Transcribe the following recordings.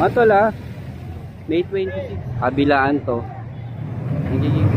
Matol May 26. Kabilaan to. Nagiging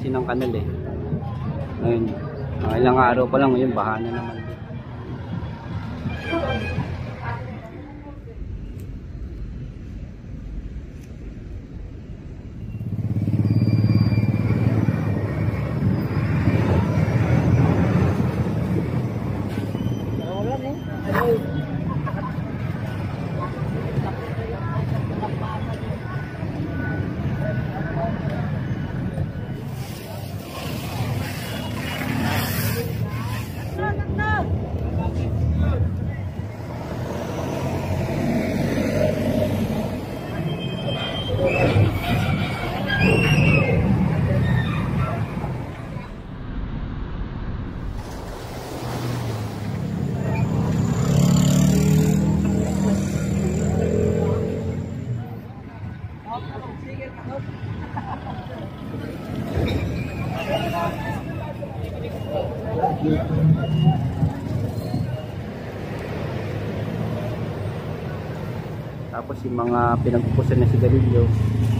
ng kanal ngayon, ilang araw pa lang ngayon, baha na naman. Tapos yung mga pinagpupusan na sigarilyo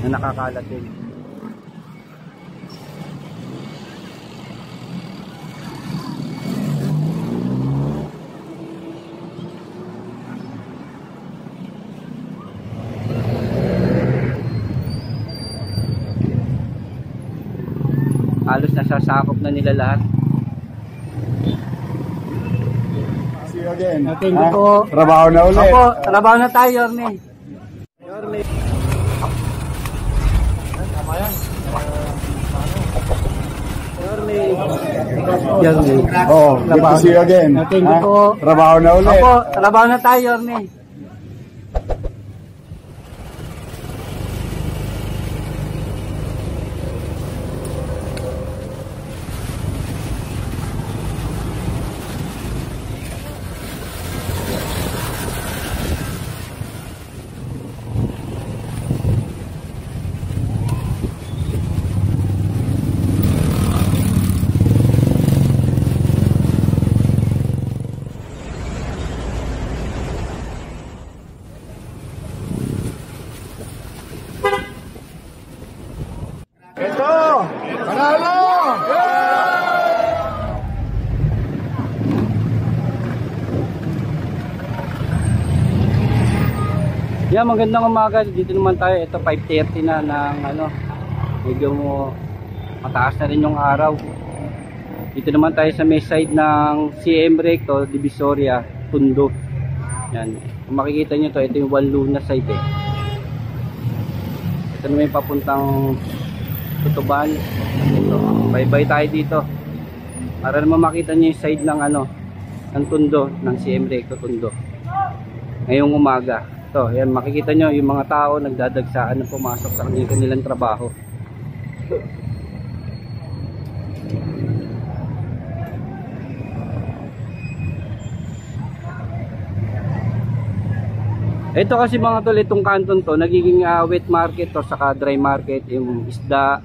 na nakakalat din. Halos nasasakop na nila lahat. See you again. Thank you po. Trabaho na ulit. Opo, trabaho na tayo, Yorme. Yorme. Yorme. Yorme. Oo, good to see you again. Thank you po. Trabaho na ulit. Opo, trabaho na tayo, Yorme. Ito! Panalo! Yeah, magandang umaga. Dito naman tayo. Ito 5:30 na ng medyo mataas na rin yung araw. Dito naman tayo sa may side ng CM Recto, Divisoria, Tondo. Yan. Kung makikita nyo to, ito yung One Luna side Ito naman yung papuntang Tutuban. Ito. Bye-bye tayo dito. Para naman makita nyo yung side ng ng Tondo, ng CM Recto Tondo. Ngayong umaga. Ito, yan, makikita nyo yung mga tao nagdadagsaan na pumasok sa kanilang trabaho. Ito kasi mga tol, itong kanton to, nagiging wet market to, saka dry market, yung isda,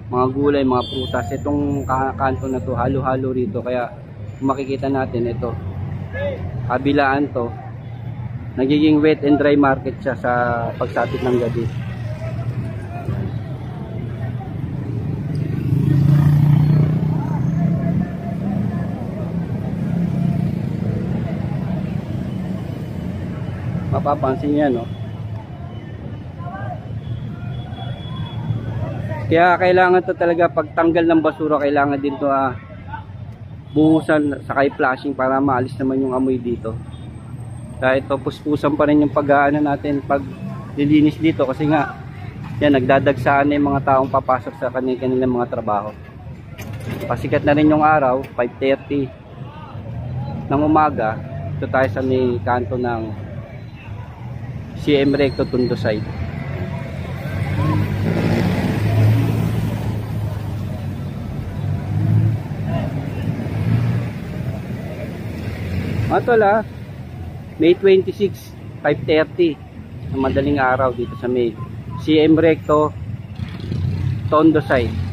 mga gulay, mga prutas. Itong kanton na to, halo-halo rito. Kaya makikita natin ito, kabilaan to, nagiging wet and dry market siya sa pagsapit ng gabi. Mapapansin niya, no? Kaya kailangan to talaga, pagtanggal ng basura, kailangan din to buhusan sakay flashing para maalis naman yung amoy dito. Kahit to puspusan pa rin yung pag-aano natin pag lilinis dito, kasi nga yan, nagdadagsaan na yung mga taong papasok sa kanilang mga trabaho. Pasikat na rin yung araw, 5:30 ng umaga. Ito tayo sa may kanto ng CM Recto Tondo side. Matol May 26, 5:30 ng madaling araw dito sa may CM Recto Tondo side.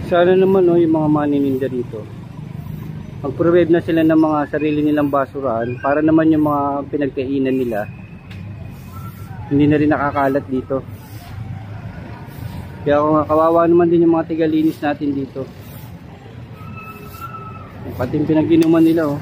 Sana naman yung mga manininda dito, mag-provide na sila ng mga sarili nilang basurahan para naman yung mga pinagkainan nila hindi na rin nakakalat dito. Kaya kawawa naman din yung mga tigalinis natin dito, pati yung pinag-inuman nila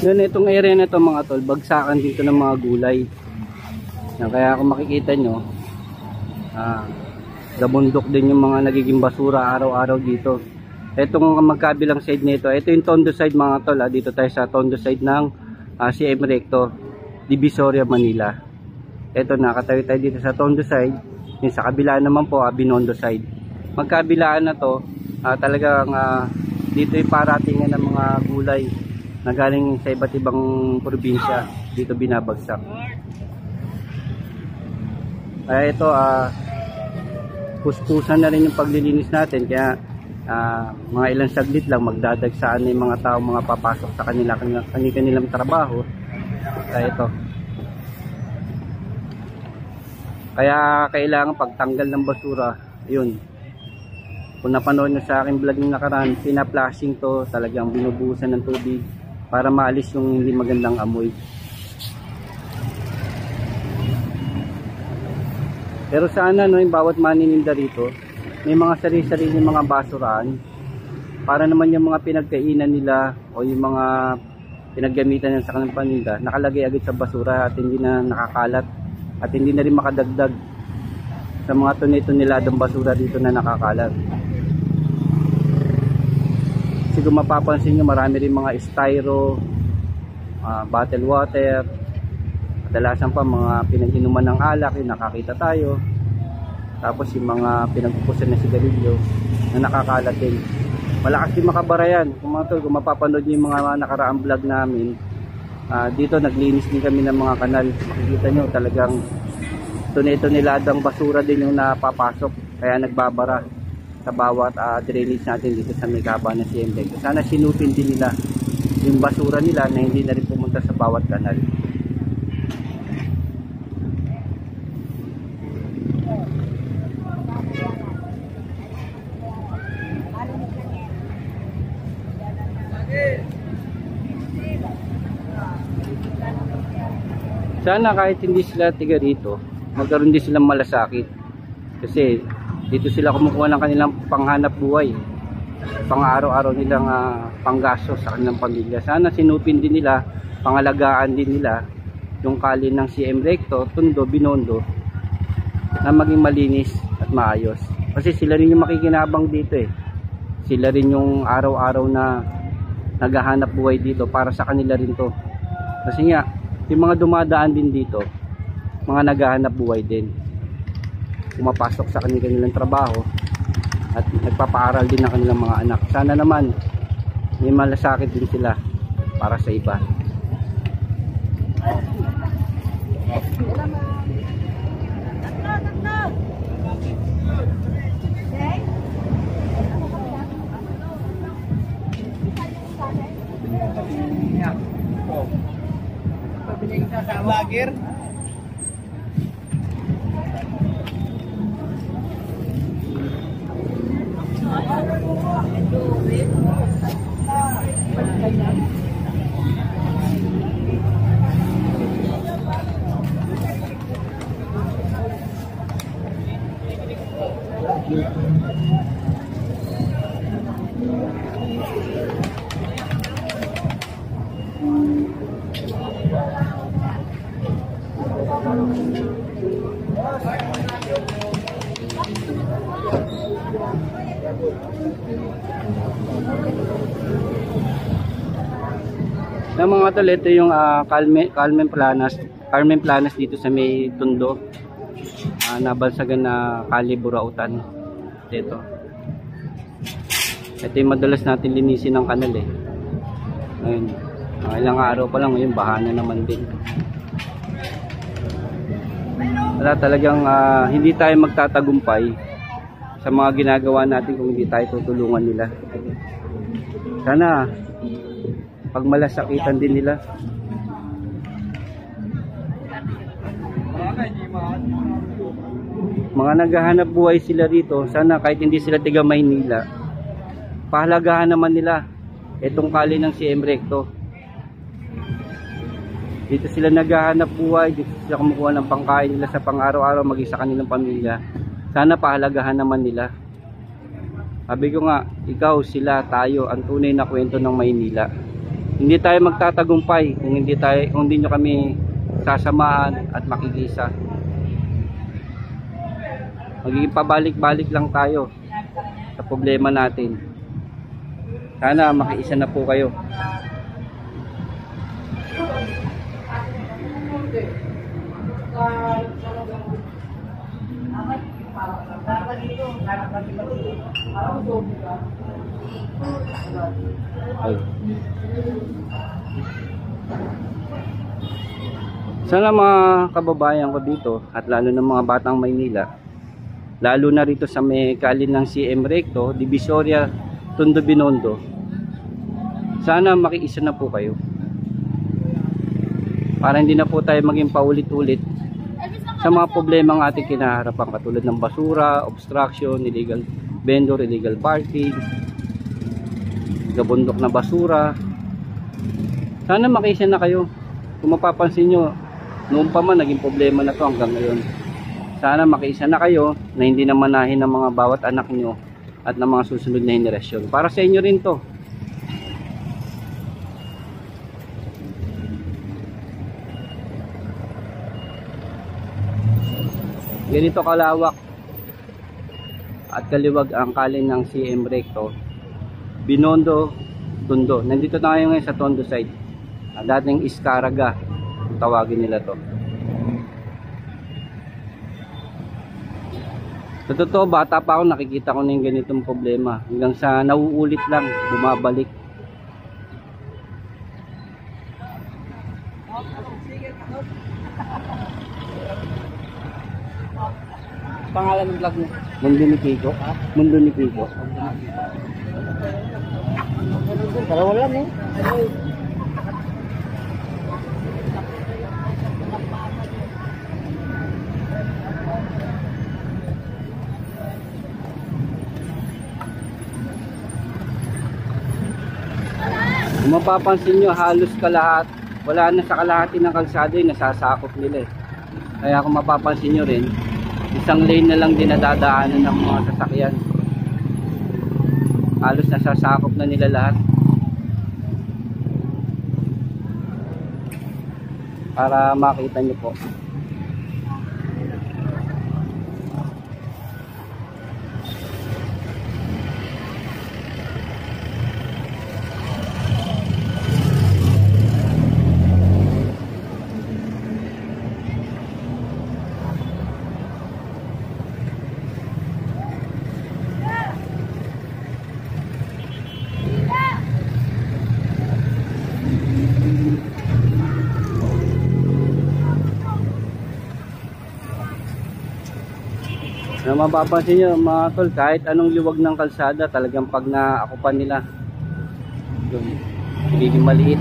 Yun, itong area na ito mga tol, bagsakan dito ng mga gulay. Yan, kaya kung makikita nyo, gabundok din yung mga nagiging basura araw-araw dito. Itong magkabilang side nito, ito yung Tondo side mga tol. Dito tayo sa Tondo side ng CM Recto, Divisoria, Manila. Ito, nakatayo tayo dito sa Tondo side. Yung sa kabila naman po, Binondo side. Magkabilaan na to, talagang dito yung paratingan ng mga gulay na galing sa iba't ibang probinsya, dito binabagsak. Kaya ito, puspusan na rin yung paglilinis natin, kaya mga ilang saglit lang magdadagsaan na yung mga tao, mga papasok sa kanilang trabaho. Kaya ito, kaya kailangan pagtanggal ng basura, yun, kung napanood nyo sa aking vlog yung nakaraan, pina-flashing to, talagang binubuhusan ng tubig para maalis yung hindi magandang amoy. Pero sana no, yung bawat manininda rito, may mga sarili-sarili mga basuraan para naman yung mga pinagkainan nila o yung mga pinaggamitan nila sa kanilang paninda nakalagay agad sa basura at hindi na nakakalat at hindi na rin makadagdag sa mga tunay-tuniladong basura dito na nakakalat. Kasi kung mapapansin nyo, marami rin mga styro, bottled water, kadalasan pa mga pinag-inuman ng alak, yung nakakita tayo. Tapos yung mga pinagpupusan na sigarilyo na nakakalat din. Malakas din makabara yan. Kung mapapanood nyo yung mga nakaraang vlog namin, dito naglinis din kami ng mga kanal. Makikita nyo talagang tunay-tuniladang basura din yung napapasok, kaya nagbabara sa bawat drainage natin dito sa may kaba ng CM Recto. Sana sinupin din nila yung basura nila na hindi na rin pumunta sa bawat kanal. Sana kahit hindi sila tiga rito, magkaroon din silang malasakit. Kasi dito sila kumukuha ng kanilang panghanap buhay, pang-araw-araw nilang panggastos sa kanilang pamilya. Sana sinupin din nila, pangalagaan din nila yung kalye ng CM Recto, Tondo, Binondo na maging malinis at maayos. Kasi sila rin yung makikinabang dito eh. Sila rin yung araw-araw na naghahanap buhay dito, para sa kanila rin to. Kasi nga, yung mga dumadaan din dito, mga naghahanap buhay din, pumapasok sa kanilang trabaho at nagpapaaral din ng kanilang mga anak. Sana naman may malasakit din sila para sa iba. Vlogger. Na mga tol, ito yung Carmen Planas dito sa may Tondo, nabalsagan na Kali Burautan. Ito yung madalas natin linisin ng kanal eh. Ayun, ilang araw pa lang ngayon, baha na naman din. Wala, talagang hindi tayo magtatagumpay sa mga ginagawa natin kung hindi tayo tutulungan nila. Sana pagmalasakitan din nila. Mga naghahanap buhay sila rito, sana kahit hindi sila tiga Maynila, pahalagahan naman nila itong kalye ng CM Recto. Dito sila naghahanap buhay, dito sila kumukuha ng pangkain nila sa pang-araw-araw, maging sa kanilang pamilya. Sana pahalagahan naman nila. Sabi ko nga, ikaw, sila, tayo, ang tunay na kwento ng Maynila. Hindi tayo magtatagumpay kung hindi nyo kami sasamahan at makikisa. Magiging pabalik-balik lang tayo sa problema natin. Sana makiisa na po kayo. Ay. Sana mga kababayan ko dito at lalo ng mga batang Maynila, lalo na rito sa may kalin ng CM Recto, Divisoria, Tondo, Binondo, sana makiisa na po kayo para hindi na po tayo maging paulit-ulit sa mga problema ng ating kinaharapan katulad ng basura, obstruction, illegal vendor, illegal parking, gabundok na basura. Sana makiisa na kayo. Kung mapapansin nyo, noon pa man naging problema na to hanggang ngayon. Sana makiisa na kayo na hindi na manahin ng mga bawat anak nyo at ng mga susunod na henerasyon. Para sa inyo rin to. Ganito kalawak at kaliwag ang kalin ng CM Recto, Binondo, Tondo. Nandito tayo ngayon sa Tondo side. Dating Iskaraga, kung tawagin nila to. Sa totoo, bata pa ako, nakikita ko na yung ganitong problema. Hanggang sa nauulit lang, bumabalik. Pangalan ng vlog mo? Mundo ni Kiko. Mundo ni Kiko. Dalawa lang eh. Kung mapapansin nyo, halos kalahat, wala na sa kalahati ng kalsada yung nasasakop nila eh. Kaya kung mapapansin nyo rin, isang lane na lang dinadadaanan ng mga sasakyan. Halos nasasakop na nila lahat. Para makita nyo po. Na mapapansin nyo mga tol, kahit anong liwag ng kalsada, talagang pag naakupan nila, yung magiging maliit.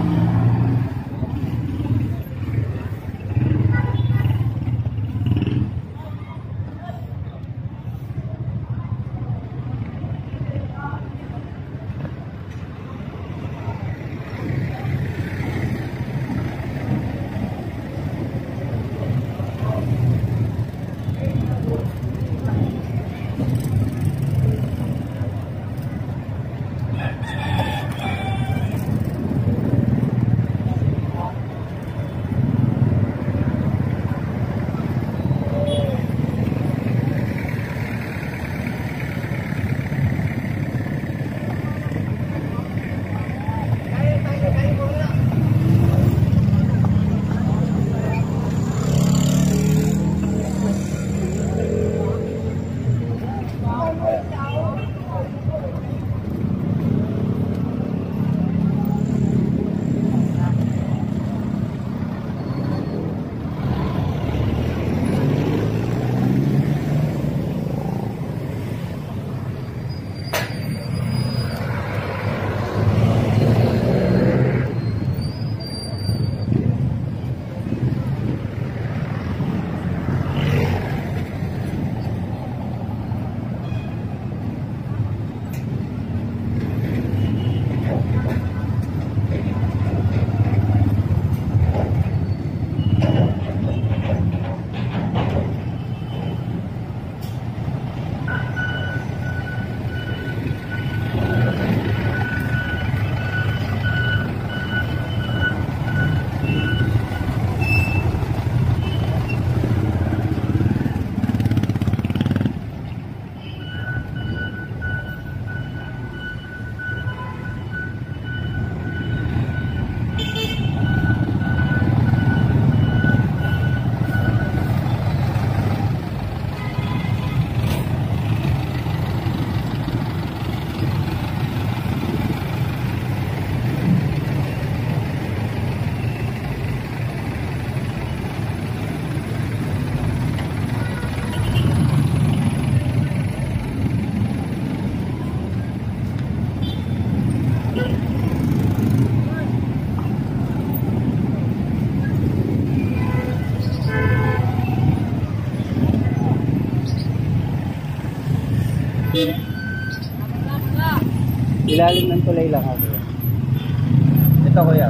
Ilalim ng tulay lang ako. Ito kuya.